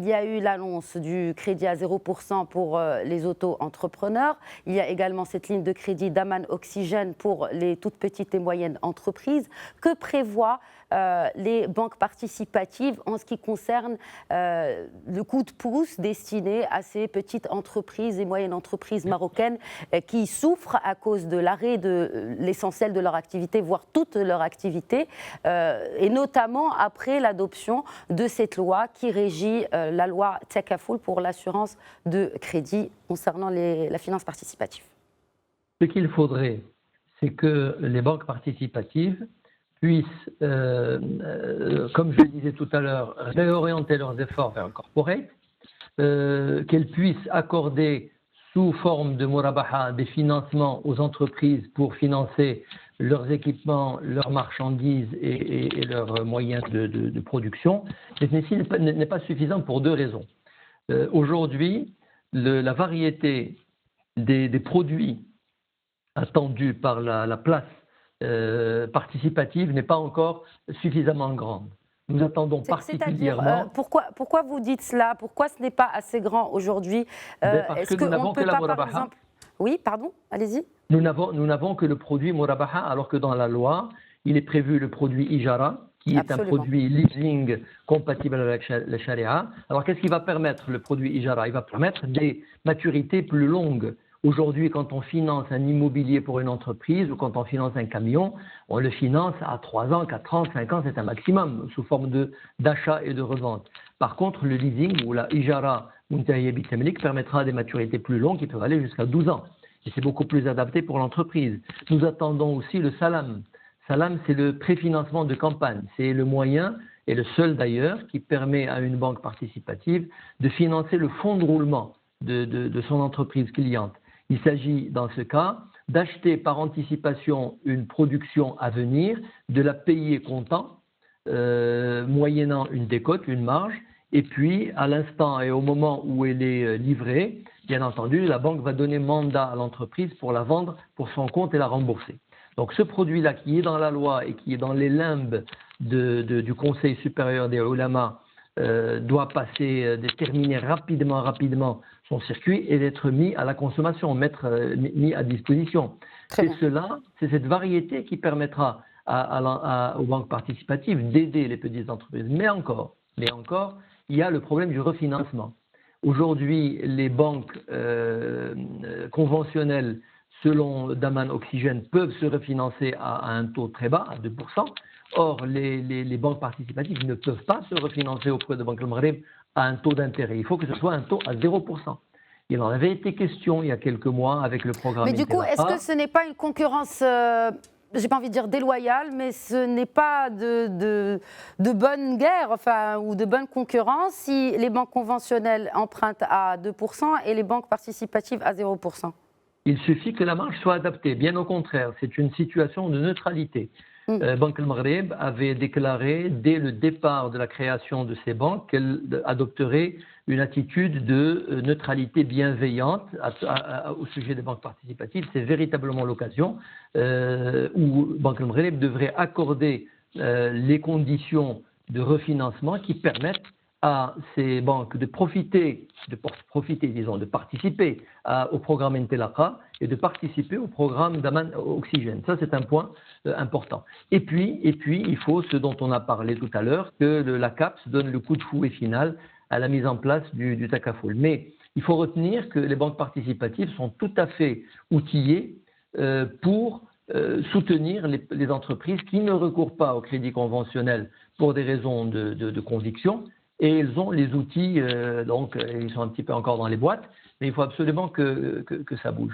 il y a eu l'annonce du crédit à 0% pour les auto-entrepreneurs. Il y a également cette ligne de crédit d'Aman Oxygène pour les toutes petites et moyennes entreprises. Que prévoient les banques participatives en ce qui concerne le coup de pouce destiné à ces petites entreprises et moyennes entreprises marocaines qui souffrent à cause de l'arrêt de l'essentiel de leur activité, voire toute leur activité, et notamment après l'adoption de cette loi qui régit la loi Takafoul pour l'assurance de crédit concernant la finance participative. Ce qu'il faudrait, c'est que les banques participatives puissent, comme je le disais tout à l'heure, réorienter leurs efforts vers le corporate, qu'elles puissent accorder sous forme de murabaha des financements aux entreprises pour financer leurs équipements, leurs marchandises et leurs moyens de production. Mais ceci n'est pas suffisant pour deux raisons. Aujourd'hui, la variété des produits attendus par la place participative n'est pas encore suffisamment grande. Nous attendons particulièrement… Pourquoi vous dites cela? Pourquoi ce n'est pas assez grand aujourd'hui? Parce que nous n'avons que la murabaha. Oui, pardon, allez-y. Nous n'avons que le produit murabaha, alors que dans la loi, il est prévu le produit ijara, qui est un produit leasing compatible avec la charia. Alors qu'est-ce qui va permettre le produit ijara? Il va permettre des maturités plus longues. Aujourd'hui, quand on finance un immobilier pour une entreprise ou quand on finance un camion, on le finance à 3 ans, 4 ans, 5 ans, c'est un maximum, sous forme d'achat et de revente. Par contre, le leasing ou la ijara Muntahiya Bitamlik permettra des maturités plus longues qui peuvent aller jusqu'à 12 ans. Et c'est beaucoup plus adapté pour l'entreprise. Nous attendons aussi le salam. Salam, c'est le préfinancement de campagne. C'est le moyen, et le seul d'ailleurs, qui permet à une banque participative de financer le fonds de roulement de son entreprise cliente. Il s'agit dans ce cas d'acheter par anticipation une production à venir, de la payer comptant, moyennant une décote, une marge, et puis à l'instant et au moment où elle est livrée, bien entendu, la banque va donner mandat à l'entreprise pour la vendre pour son compte et la rembourser. Donc ce produit-là qui est dans la loi et qui est dans les limbes du Conseil supérieur des ulama doit terminer rapidement son circuit et d'être mis à la consommation, mis à disposition. C'est cette variété qui permettra aux banques participatives d'aider les petites entreprises. Mais encore, il y a le problème du refinancement. Aujourd'hui, les banques conventionnelles, selon Daman Oxygène, peuvent se refinancer à un taux très bas, à 2%. Or, les banques participatives ne peuvent pas se refinancer auprès de Banque al-Maghreb à un taux d'intérêt. Il faut que ce soit un taux à 0%. Il en avait été question il y a quelques mois avec le programme. Mais du coup, est-ce que ce n'est pas une concurrence, j'ai pas envie de dire déloyale, mais ce n'est pas de bonne guerre, ou de bonne concurrence si les banques conventionnelles empruntent à 2% et les banques participatives à 0%? Il suffit que la marge soit adaptée. Bien au contraire, c'est une situation de neutralité. Banque al-Maghreb avait déclaré dès le départ de la création de ces banques qu'elle adopterait une attitude de neutralité bienveillante au sujet des banques participatives. C'est véritablement l'occasion où Banque al-Maghreb devrait accorder les conditions de refinancement qui permettent à ces banques de participer au programme Intelaka et de participer au programme d'Aman Oxygène. Ça, c'est un point important. Et puis, il faut, ce dont on a parlé tout à l'heure, que la CAPS donne le coup de fouet final à la mise en place du Takafoul. Mais il faut retenir que les banques participatives sont tout à fait outillées pour soutenir les entreprises qui ne recourent pas au crédit conventionnel pour des raisons de conviction. Et ils ont les outils, donc ils sont un petit peu encore dans les boîtes, mais il faut absolument que ça bouge.